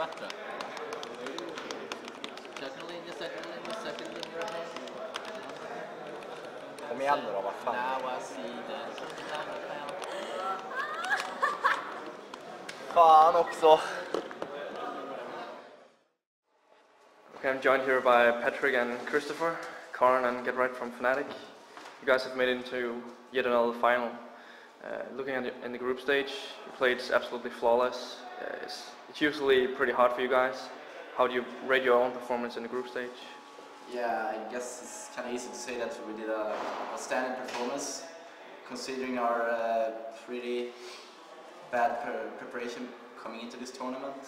bättre. Second linje. Kom igen nu då, vad fan. Now I see the... Fan också. Okay, I'm joined here by Patrik and Christopher, cArn and Get Right from Fnatic. You guys have made it into yet another final. Looking at in the group stage, you played absolutely flawless. It's usually pretty hard for you guys. How do you rate your own performance in the group stage? Yeah, I guess it's kind of easy to say that we did a outstanding performance, considering our pretty bad preparation coming into this tournament,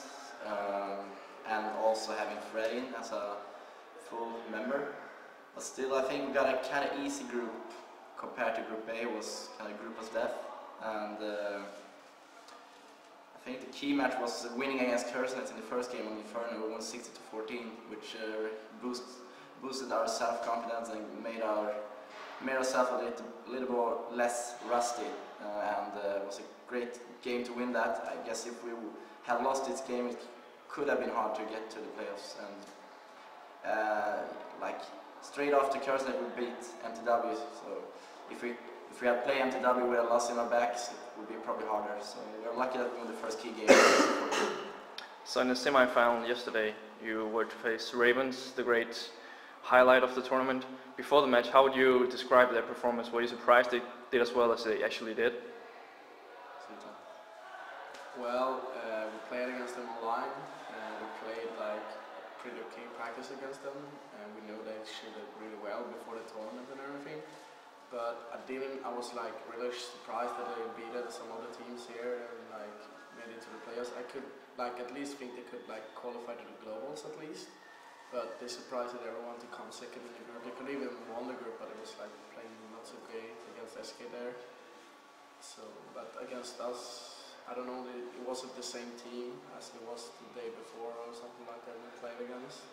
and also having Fred in as a full member. But still, I think we got a kind of easy group compared to Group A. Was kind of group of death, and I think the key match was winning against Cursnet in the first game on Inferno. We won 60-14, which boosted our self-confidence and made ourselves a little more less rusty, and it was a great game to win that. I guess if we had lost this game, it could have been hard to get to the playoffs. And like straight after Cursnet, we beat MTW. So if we had played MTW with a loss in our backs, it would be probably harder. So we were lucky that we won the first key game. So in the semi-final yesterday, you were to face Ravens, the great highlight of the tournament. Before the match, how would you describe their performance? Were you surprised they did as well as they actually did? Well, we played against them online, and we played like pretty okay practice against them, and we know they shielded really well before the tournament and everything. But I was like really surprised that they beat some other teams here and like made it to the playoffs. I could like at least think they could like qualify to the globals at least. But they surprised everyone to come second in the group. They could even won the group, but it was like playing not so great against SK there. So, but against us, I don't know, it wasn't the same team as it was the day before or something like that we played against.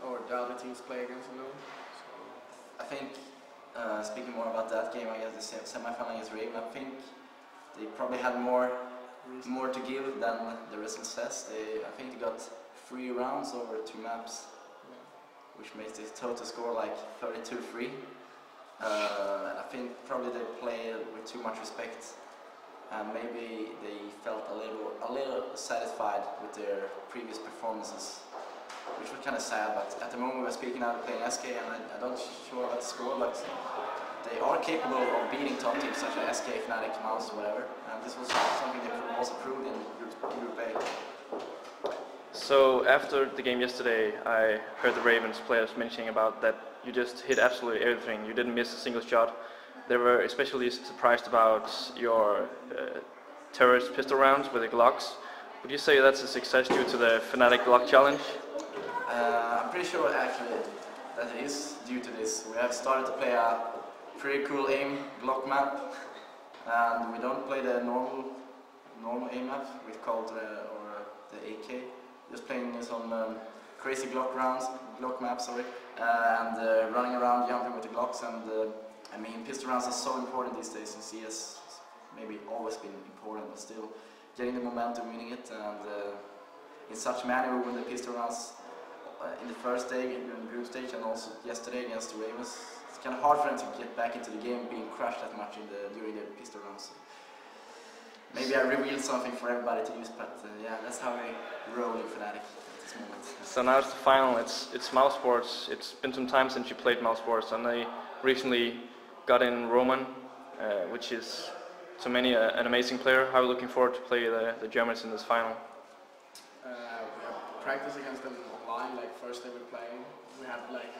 Or the other teams play against, you know. So. I think, speaking more about that game, I guess the semi-final against Raven, I think they probably had more to give than the result says. I think they got 3 rounds over 2 maps, which makes the total score like 32-3. I think probably they played with too much respect, and maybe they felt a little satisfied with their previous performances, which was kind of sad. But at the moment we're speaking out playing SK, and I'm not sure about the score, but they are capable of beating top teams such as SK, Fnatic, mouz, whatever. And this was something they also proved in Group A. So after the game yesterday, I heard the Ravens players mentioning about that you just hit absolutely everything. You didn't miss a single shot. They were especially surprised about your terrorist pistol rounds with the Glocks. Would you say that's a success due to the Fnatic Glock challenge? I'm pretty sure actually that it is due to this. We have started to play a pretty cool aim Glock map, and we don't play the normal aim map we called the AK. Just playing some crazy Glock maps, and running around, jumping with the Glocks. And I mean, pistol rounds are so important these days in CS. Maybe always been important, but still getting the momentum, winning it, and in such manner we win the pistol rounds in the first day in the group stage, and also yesterday against the Ravens. It's kind of hard for them to get back into the game, being crushed that much during the pistol rounds. Maybe I revealed something for everybody to use, but yeah, that's how we roll in Fnatic at this moment. So now it's the final, it's mousesports. It's been some time since you played mousesports, and they recently got in Roman, which is to many an amazing player. How are you looking forward to play the Germans in this final? We have practiced against them online, like first day we playing. We had like,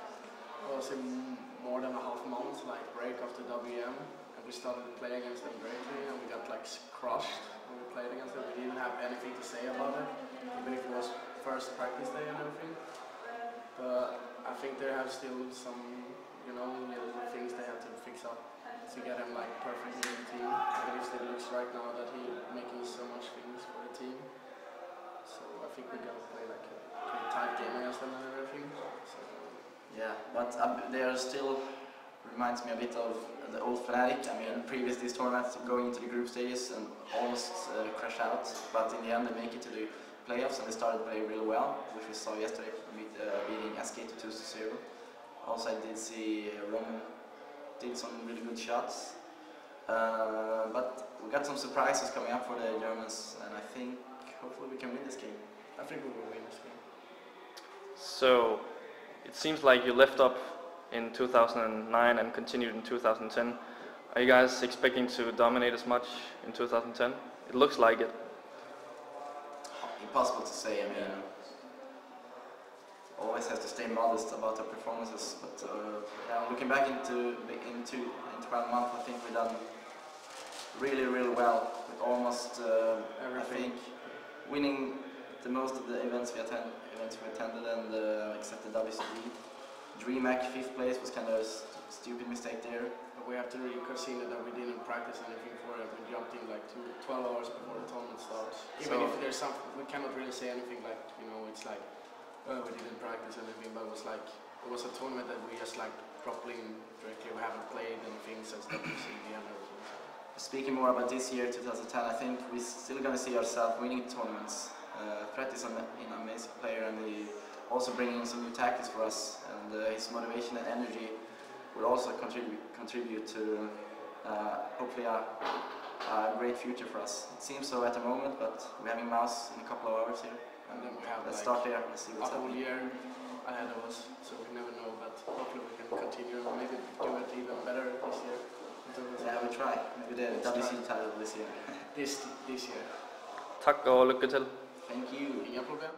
more than a half month like break after WM. We started to play against them greatly, and we got like crushed when we played against them. We didn't have anything to say about it, even if it was first practice day and everything. But I think they have still some, little things they have to fix up to get him like perfect in the team. At least it looks right now that he's making so much things for the team. So I think we're gonna play like a pretty tight game against them and everything. So. Yeah, but they are still. Reminds me a bit of the old Fnatic. I mean, previous these tournaments going into the group stages and almost crash out, but in the end they make it to the playoffs and they started playing really well, which we saw yesterday, beating SK to 2-0. Also, I did see Roman did some really good shots, but we got some surprises coming up for the Germans, and I think hopefully we can win this game. I think we will win this game. So it seems like you left up in 2009 and continued in 2010. Are you guys expecting to dominate as much in 2010? It looks like it. Impossible to say. I mean, always have to stay modest about our performances. But yeah, looking back into 12 months, I think we've done really well with almost I think winning the most of the events we attended, and except the WCD. DreamHack 5th place was kind of a stupid mistake there. But we have to really consider that we didn't practice anything for it. We jumped in like 12 hours before the tournament starts. Even if there's something, we cannot really say anything like, you know, it's like, oh, we didn't practice anything, but it was like, it was a tournament that we just like properly and directly, we haven't played anything since WCD and everything. Speaking more about this year, 2010, I think we're still going to see ourselves winning tournaments. Fred is an amazing player, and he also bringing in some new tactics for us, and his motivation and energy will also contribute to hopefully a great future for us. It seems so at the moment, but we're having mouse in a couple of hours here. And then we have let's like start there and see what's a whole happening. year ahead of us, so we never know, but hopefully we can continue and maybe do it even better this year. Yeah, we try. Maybe the WC title this year. This year. Tack och lycka till. Thank you. Inga problem.